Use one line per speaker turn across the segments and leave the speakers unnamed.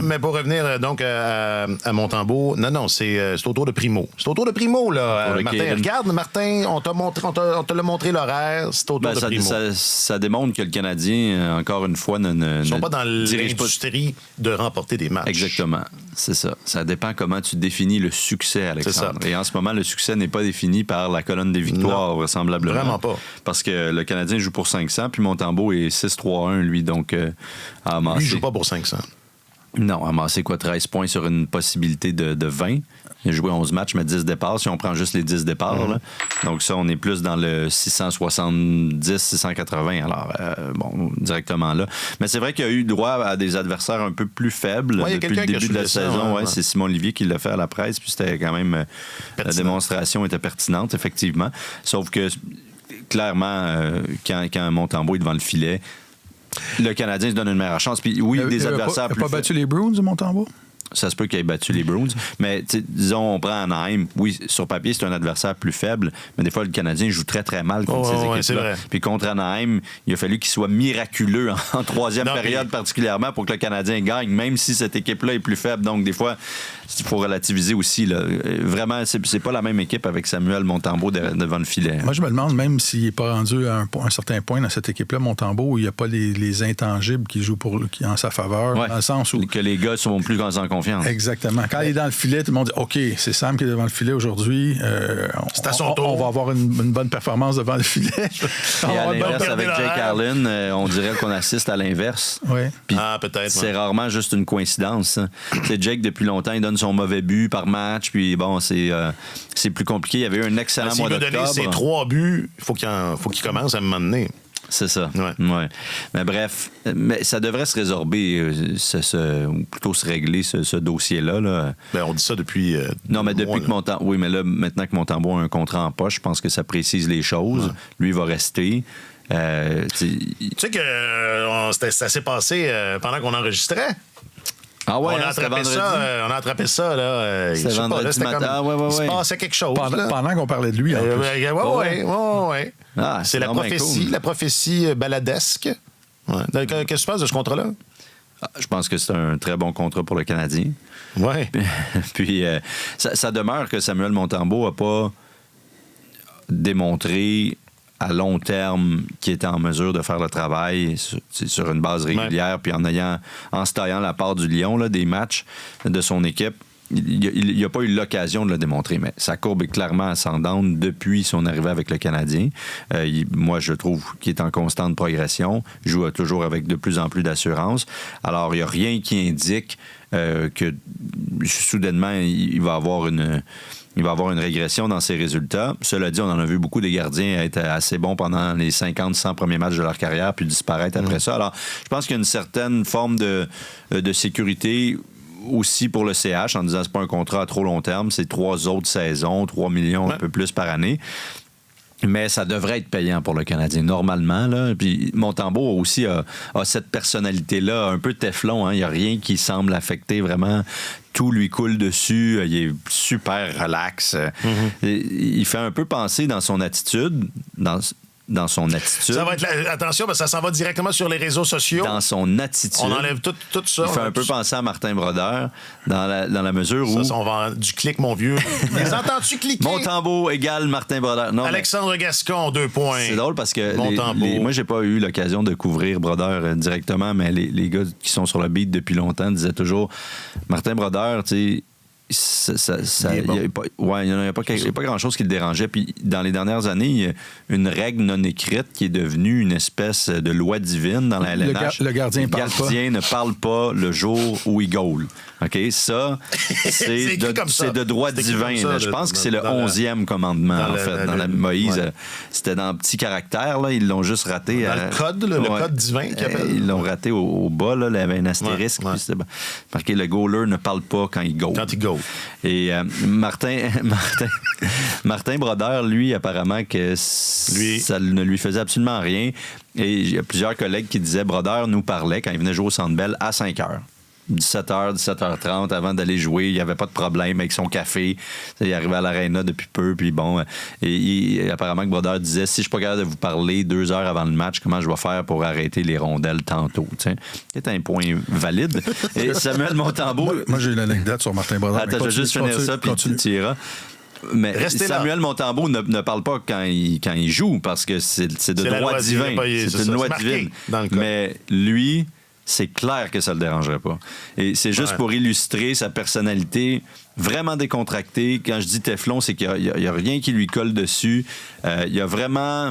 Mais pour revenir donc à Montembeault, non, c'est au tour de Primo. C'est au tour de Primo, là. Martin, regarde, Martin, on te l'a montré l'horaire, c'est au tour de Primo.
Ça démontre que le Canadien, encore une fois, ne
sont pas dans l'industrie de remporter des matchs.
Exactement, c'est ça. Ça dépend comment tu définis le succès, Alexandre. Et en ce moment, le succès n'est pas défini par la colonne des victoires, vraisemblablement.
Vraiment pas.
Parce que le Canadien joue pour 500, puis Montembeault est 6-3-1, lui, donc à amasser.
Lui, il joue pas pour 500.
Non, amassé 13 points sur une possibilité de 20. Il a joué 11 matchs, mais 10 départs, si on prend juste les 10 départs. Là. Donc ça, on est plus dans le 670, 680, alors directement là. Mais c'est vrai qu'il a eu droit à des adversaires un peu plus faibles depuis le début de la saison. C'est Simon Olivier qui l'a fait à la presse, puis c'était quand même... la démonstration était pertinente, effectivement. Sauf que, clairement, quand Montembeault est devant le filet, le Canadien se donne une meilleure chance. Puis oui, des adversaires plus...
Il n'a pas battu les Bruins, Montembeault?
Ça se peut qu'il ait battu les Bruins. Mais disons, on prend Anaheim. Oui, sur papier, c'est un adversaire plus faible, mais des fois, le Canadien joue très, très mal contre ces équipes-là. Puis contre Anaheim, il a fallu qu'il soit miraculeux en troisième période particulièrement pour que le Canadien gagne, même si cette équipe-là est plus faible. Donc, des fois, il faut relativiser aussi. Là. Vraiment, c'est pas la même équipe avec Samuel Montembeault devant le filet.
Moi, je me demande, même s'il n'est pas rendu à un certain point dans cette équipe-là, Montembeault, où il n'y a pas les intangibles qui jouent en sa faveur, dans le sens où...
Que les gars sont plus en confiance.
Exactement. Quand il est dans le filet, tout le monde dit « OK, c'est Sam qui est devant le filet aujourd'hui.
C'est à son tour.
On va avoir une bonne performance devant le filet. »
Et à l'inverse, avec Jake Allen, on dirait qu'on assiste à l'inverse.
Oui.
Puis peut-être. C'est rarement juste une coïncidence. C'est Jake, depuis longtemps, il donne son mauvais but par match. Puis bon, c'est plus compliqué. Il y avait eu un excellent mois d'octobre.
S'il veut donner ses 3 buts, il faut qu'il commence à un moment donné.
C'est ça. Ouais. Mais bref, ça devrait se résorber, ou plutôt se régler ce dossier-là. Là.
Ben, on dit ça depuis.
Non, mais depuis que Montembeault. Oui, mais là, maintenant que Montembeault a un contrat en poche, je pense que ça précise les choses. Ouais. Lui, il va rester.
Tu sais que ça s'est passé pendant qu'on enregistrait.
Ah ouais,
on a attrapé ça, là.
C'était vendredi matin.
Il se passait quelque chose.
Pendant qu'on parlait de lui, en plus.
Oui.
Ah,
c'est la prophétie baladesque. Ouais. Qu'est-ce que tu penses de ce contrat-là?
Je pense que c'est un très bon contrat pour le Canadien.
Oui.
Puis, ça demeure que Samuel Montembeault n'a pas démontré à long terme qu'il était en mesure de faire le travail sur une base régulière, puis en se taillant la part du lion là, des matchs de son équipe. Il n'a pas eu l'occasion de le démontrer, mais sa courbe est clairement ascendante depuis son arrivée avec le Canadien. Moi, je trouve qu'il est en constante progression. Il joue toujours avec de plus en plus d'assurance. Alors, il n'y a rien qui indique que soudainement, il va avoir une régression dans ses résultats. Cela dit, on en a vu beaucoup des gardiens être assez bons pendant les 50-100 premiers matchs de leur carrière, puis disparaître après ça. Alors, je pense qu'il y a une certaine forme de sécurité aussi pour le CH, en disant que ce n'est pas un contrat à trop long terme, c'est 3 autres saisons, 3 millions, un peu plus par année. Mais ça devrait être payant pour le Canadien, normalement. Là. Puis Montembeault aussi a cette personnalité-là, un peu Teflon. Il n'y a rien qui semble affecter vraiment. Tout lui coule dessus. Il est super relax. Il fait un peu penser dans son attitude... Dans son attitude.
Ça va être attention, parce que ça s'en va directement sur les réseaux sociaux.
Dans son attitude.
On enlève tout ça.
Il fait un peu penser à Martin Brodeur dans la mesure où...
Ça, on va du clic, mon vieux. Les entends-tu cliquer?
Montembeault égale Martin Brodeur. Non,
Alexandre Gascon, 2 points.
C'est drôle parce que moi, j'ai pas eu l'occasion de couvrir Brodeur directement, mais les gars qui sont sur le beat depuis longtemps disaient toujours Martin Brodeur, tu sais, il n'y a pas grand-chose qui le dérangeait. Puis dans les dernières années, il y a une règle non écrite qui est devenue une espèce de loi divine dans la LNH.
Le gardien
ne parle pas le jour où il goal. OK? Ça, c'est de droit divin. Ça, je pense que c'est le 11e commandement, dans la Moïse. Ouais. C'était dans petit caractère. Là, ils l'ont juste raté.
Dans le code, le code divin qu'ils appellent.
Ils l'ont raté au bas. Là, il y avait un astérisque. Puis c'était marqué le goaler ne parle pas quand il goal.
Quand il goal.
Et Martin Brodeur, lui, apparemment que ça ne lui faisait absolument rien. Et il y a plusieurs collègues qui disaient Brodeur nous parlait quand il venait jouer au Centre Bell à 5 heures. 17h, 17h30 avant d'aller jouer. Il n'y avait pas de problème avec son café. Il arrivait à l'aréna depuis peu. Puis bon, et apparemment que Brodeur disait, si je suis pas capable de vous parler 2 heures avant le match, comment je vais faire pour arrêter les rondelles tantôt? C'est un point valide. Et Samuel Montembeault...
Moi, j'ai une anecdote sur Martin Brodeur.
Attends, je vais juste finir ça, puis tu tireras. Mais Samuel Montembeault ne parle pas quand il joue, parce que c'est de droit divin. C'est une loi divine. Mais lui... c'est clair que ça le dérangerait pas. Et c'est juste pour illustrer sa personnalité vraiment décontractée. Quand je dis Teflon, c'est qu'il n'y a rien qui lui colle dessus. Il y a vraiment,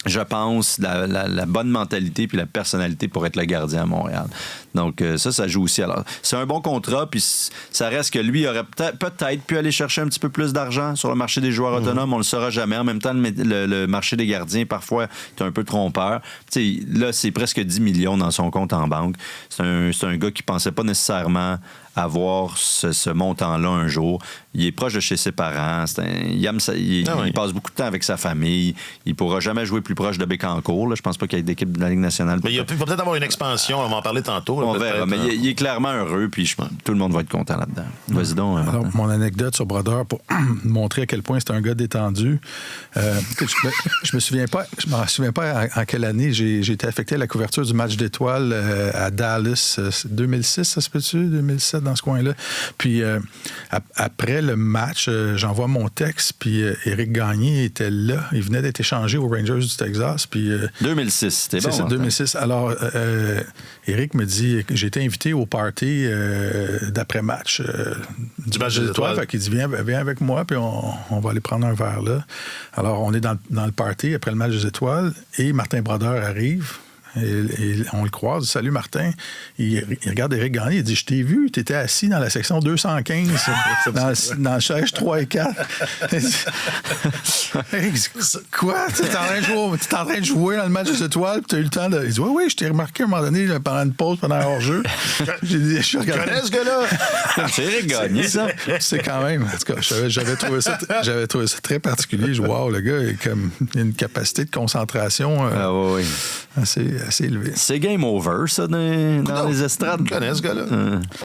je pense, la bonne mentalité puis la personnalité pour être le gardien à Montréal. Donc, ça joue aussi. Alors, c'est un bon contrat, puis ça reste que lui aurait peut-être pu aller chercher un petit peu plus d'argent sur le marché des joueurs autonomes. On le saura jamais. En même temps, le marché des gardiens, parfois, est un peu trompeur. T'sais, là, c'est presque 10 millions dans son compte en banque. C'est un gars qui pensait pas nécessairement avoir ce montant-là un jour. Il est proche de chez ses parents. Il passe beaucoup de temps avec sa famille. Il pourra jamais jouer plus proche de Bécancour. Là. Je pense pas qu'il y ait d'équipe de la Ligue nationale.
Mais il va peut-être avoir une expansion. On va en parler tantôt.
On verra. Mais il est clairement heureux. Puis tout le monde va être content là-dedans. Vas-y donc.
Alors, mon anecdote sur Brodeur pour montrer à quel point c'est un gars détendu. Je me souviens pas en quelle année j'ai été affecté à la couverture du match d'étoiles à Dallas. 2006, ça se peut-tu? 2007, dans ce coin-là. Puis après le match, j'envoie mon texte, puis Éric Gagné était là. Il venait d'être échangé aux Rangers du Texas. Puis
2006, c'était bon.
C'est ça, 2006. Alors, Éric me dit, j'ai été invité au party d'après-match du match des étoiles. Fait qu'il dit, viens avec moi, puis on va aller prendre un verre là. Alors, on est dans le party après le match des étoiles, et Martin Brodeur arrive. Et on le croise. Salut Martin. Il regarde Éric Gagné. Il dit, je t'ai vu, tu étais assis dans la section 215, dans le siège 3 et 4. Éric dit, quoi? Tu es en train de jouer dans le match des étoiles, puis tu as eu le temps de. Il dit, oui, je t'ai remarqué à un moment donné, pendant une pause, pendant un hors-jeu. J'ai dit, je connais ce gars-là.
C'est Éric Gagné, ça.
C'est quand même. En tout cas, j'avais trouvé ça très particulier. Je wow, le gars, il a une capacité de concentration assez élevé.
C'est game over, ça, dans les estrades.
Je connais ce gars-là.